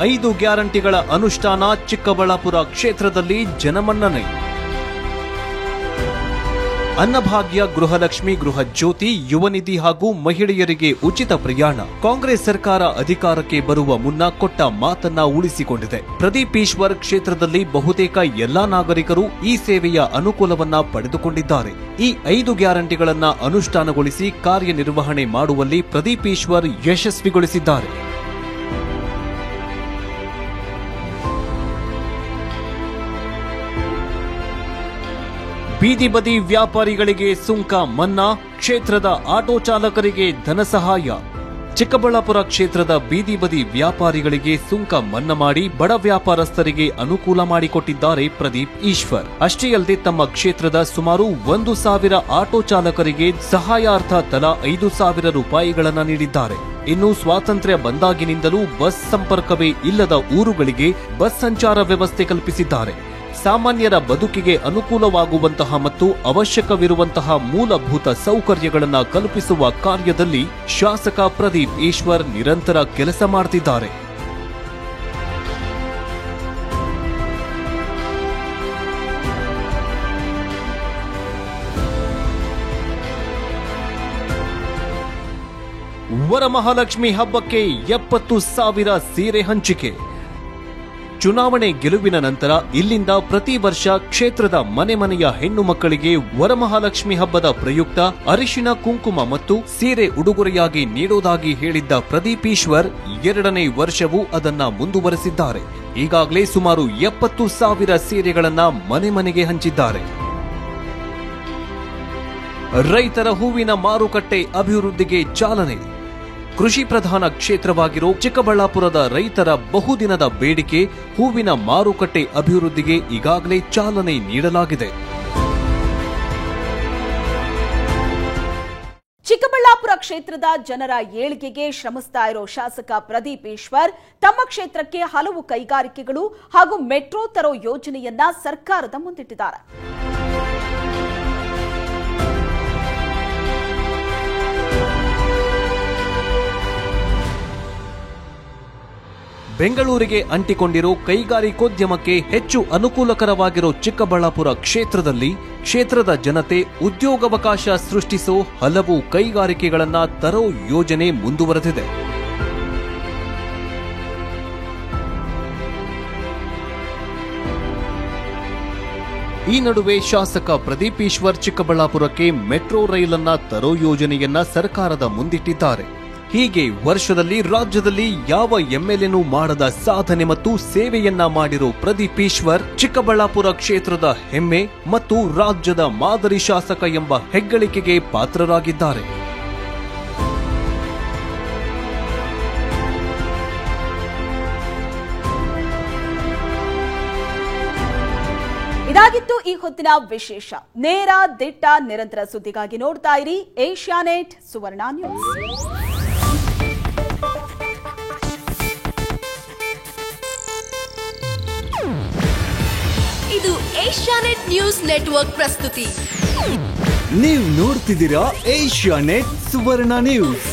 5 ಗ್ಯಾರಂಟಿಗಳ ಅನುಷ್ಠಾನ ಚಿಕ್ಕಬಳ್ಳಾಪುರ ಕ್ಷೇತ್ರದಲ್ಲಿ ಜನಮನ್ನಣೆ. ಅನ್ನಭಾಗ್ಯ, ಗೃಹಲಕ್ಷ್ಮಿ, ಗೃಹ ಜ್ಯೋತಿ, ಯುವ ನಿಧಿ ಹಾಗೂ ಮಹಿಳೆಯರಿಗೆ ಉಚಿತ ಪ್ರಯಾಣ. ಕಾಂಗ್ರೆಸ್ ಸರ್ಕಾರ ಅಧಿಕಾರಕ್ಕೆ ಬರುವ ಮುನ್ನ ಕೊಟ್ಟ ಮಾತನ್ನ ಉಳಿಸಿಕೊಂಡಿದೆ. ಪ್ರದೀಪ್ ಈಶ್ವರ್ ಕ್ಷೇತ್ರದಲ್ಲಿ ಬಹುತೇಕ ಎಲ್ಲಾ ನಾಗರಿಕರು ಈ ಸೇವೆಯ ಅನುಕೂಲವನ್ನ ಪಡೆದುಕೊಂಡಿದ್ದಾರೆ. ಈ 5 ಗ್ಯಾರಂಟಿಗಳನ್ನ ಅನುಷ್ಠಾನಗೊಳಿಸಿ ಕಾರ್ಯನಿರ್ವಹಣೆ ಮಾಡುವಲ್ಲಿ ಪ್ರದೀಪ್ ಈಶ್ವರ್ ಯಶಸ್ವಿಗೊಳಿಸಿದ್ದಾರೆ. ಬೀದಿ ಬದಿ ವ್ಯಾಪಾರಿಗಳಿಗೆ ಸುಂಕ ಮನ್ನಾ, ಕ್ಷೇತ್ರದ ಆಟೋ ಚಾಲಕರಿಗೆ ಧನ ಸಹಾಯ. ಚಿಕ್ಕಬಳ್ಳಾಪುರ ಕ್ಷೇತ್ರದ ಬೀದಿ ಬದಿ ವ್ಯಾಪಾರಿಗಳಿಗೆ ಸುಂಕ ಮನ್ನಾ ಮಾಡಿ ಬಡ ವ್ಯಾಪಾರಸ್ಥರಿಗೆ ಅನುಕೂಲ ಮಾಡಿಕೊಟ್ಟಿದ್ದಾರೆ ಪ್ರದೀಪ್ ಈಶ್ವರ್. ಅಷ್ಟೇ ಅಲ್ಲದೆ ತಮ್ಮ ಕ್ಷೇತ್ರದ ಸುಮಾರು 1,000 ಆಟೋ ಚಾಲಕರಿಗೆ ಸಹಾಯಾರ್ಥ ತಲಾ 5,000 ರೂಪಾಯಿಗಳನ್ನು ನೀಡಿದ್ದಾರೆ. ಇನ್ನು ಸ್ವಾತಂತ್ರ್ಯ ಬಂದಾಗಿನಿಂದಲೂ ಬಸ್ ಸಂಪರ್ಕವೇ ಇಲ್ಲದ ಊರುಗಳಿಗೆ ಬಸ್ ಸಂಚಾರ ವ್ಯವಸ್ಥೆ ಕಲ್ಪಿಸಿದ್ದಾರೆ. ಸಾಮಾನ್ಯರ ಬದುಕಿಗೆ ಅನುಕೂಲವಾಗುವಂತಹ ಮತ್ತು ಅವಶ್ಯಕವಿರುವಂತಹ ಮೂಲಭೂತ ಸೌಕರ್ಯಗಳನ್ನು ಕಲ್ಪಿಸುವ ಕಾರ್ಯದಲ್ಲಿ ಶಾಸಕ ಪ್ರದೀಪ್ ಈಶ್ವರ್ ನಿರಂತರ ಕೆಲಸ ಮಾಡುತ್ತಿದ್ದಾರೆ. ವರಮಹಾಲಕ್ಷ್ಮಿ ಹಬ್ಬಕ್ಕೆ 70,000 ಸೀರೆ ಹಂಚಿಕೆ. ಚುನಾವಣೆ ಗೆಲುವಿನ ನಂತರ ಇಲ್ಲಿಂದ ಪ್ರತಿ ವರ್ಷ ಕ್ಷೇತ್ರದ ಮನೆ ಮನೆಯ ಹೆಣ್ಣು ಮಕ್ಕಳಿಗೆ ವರಮಹಾಲಕ್ಷ್ಮಿ ಹಬ್ಬದ ಪ್ರಯುಕ್ತ ಅರಿಶಿನ, ಕುಂಕುಮ ಮತ್ತು ಸೀರೆ ಉಡುಗೊರೆಯಾಗಿ ನೀಡೋದಾಗಿ ಹೇಳಿದ್ದ ಪ್ರದೀಪ್ ಈಶ್ವರ್ 2ನೇ ವರ್ಷವೂ ಅದನ್ನ ಮುಂದುವರೆಸಿದ್ದಾರೆ. ಈಗಾಗಲೇ ಸುಮಾರು 70,000 ಸೀರೆಗಳನ್ನ ಮನೆ ಮನೆಗೆ ಹಂಚಿದ್ದಾರೆ. ರೈತರ ಹೂವಿನ ಮಾರುಕಟ್ಟೆ ಅಭಿವೃದ್ಧಿಗೆ ಚಾಲನೆ. ಕೃಷಿ ಪ್ರಧಾನ ಕ್ಷೇತ್ರವಾಗಿರೋ ಚಿಕ್ಕಬಳ್ಳಾಪುರದ ರೈತರ ಬಹುದಿನದ ಬೇಡಿಕೆ ಹೂವಿನ ಮಾರುಕಟ್ಟೆ ಅಭಿವೃದ್ಧಿಗೆ ಈಗಾಗಲೇ ಚಾಲನೆ ನೀಡಲಾಗಿದೆ. ಚಿಕ್ಕಬಳ್ಳಾಪುರ ಕ್ಷೇತ್ರದ ಜನರ ಏಳಿಗೆಗೆ ಶ್ರಮಿಸ್ತಾ ಇರೋ ಶಾಸಕ ಪ್ರದೀಪ್ ಈಶ್ವರ್ ತಮ್ಮ ಕ್ಷೇತ್ರಕ್ಕೆ ಹಲವು ಕೈಗಾರಿಕೆಗಳು ಹಾಗೂ ಮೆಟ್ರೋ ತರೋ ಯೋಜನೆಯನ್ನ ಸರ್ಕಾರದ ಮುಂದಿಟ್ಟಿದ್ದಾರೆ. ಬೆಂಗಳೂರಿಗೆ ಅಂಟಿಕೊಂಡಿರೋ ಕೈಗಾರಿಕೋದ್ಯಮಕ್ಕೆ ಹೆಚ್ಚು ಅನುಕೂಲಕರವಾಗಿರೋ ಚಿಕ್ಕಬಳ್ಳಾಪುರ ಕ್ಷೇತ್ರದಲ್ಲಿ ಕ್ಷೇತ್ರದ ಜನತೆ ಉದ್ಯೋಗಾವಕಾಶ ಸೃಷ್ಟಿಸೋ ಹಲವು ಕೈಗಾರಿಕೆಗಳನ್ನ ತರೋ ಯೋಜನೆ ಮುಂದುವರೆದಿದೆ. ಈ ನಡುವೆ ಶಾಸಕ ಪ್ರದೀಪ್ ಈಶ್ವರ್ ಚಿಕ್ಕಬಳ್ಳಾಪುರಕ್ಕೆ ಮೆಟ್ರೋ ರೈಲನ್ನ ತರೋ ಯೋಜನೆಯನ್ನ ಸರ್ಕಾರದ ಮುಂದಿಟ್ಟಿದ್ದಾರೆ. ಹೀಗೆ ವರ್ಷದಲ್ಲಿ ರಾಜ್ಯದಲ್ಲಿ ಯಾವ ಎಂಎಲ್ಎನೂ ಮಾಡದ ಸಾಧನೆ ಮತ್ತು ಸೇವೆಯನ್ನ ಮಾಡಿರೋ ಪ್ರದೀಪ್ ಈಶ್ವರ್ ಚಿಕ್ಕಬಳ್ಳಾಪುರ ಕ್ಷೇತ್ರದ ಹೆಮ್ಮೆ ಮತ್ತು ರಾಜ್ಯದ ಮಾದರಿ ಶಾಸಕ ಎಂಬ ಹೆಗ್ಗಳಿಕೆಗೆ ಪಾತ್ರರಾಗಿದ್ದಾರೆ. ಇದಾಗಿತ್ತು ಈ ಹೊತ್ತಿನ ವಿಶೇಷ. ನೇರ, ದಿಟ್ಟ, ನಿರಂತರ ಸುದ್ದಿಗಾಗಿ ನೋಡ್ತಾ ಇರಿ ಏಷ್ಯಾನೆಟ್ ಸುವರ್ಣ ನ್ಯೂಸ್. ಇದು ಏಷ್ಯಾನೆಟ್ ನ್ಯೂಸ್ ನೆಟ್ವರ್ಕ್ ಪ್ರಸ್ತುತಿ. ನೀವು ನೋಡ್ತಿದ್ದೀರಾ ಏಷ್ಯಾನೆಟ್ ಸುವರ್ಣ ನ್ಯೂಸ್.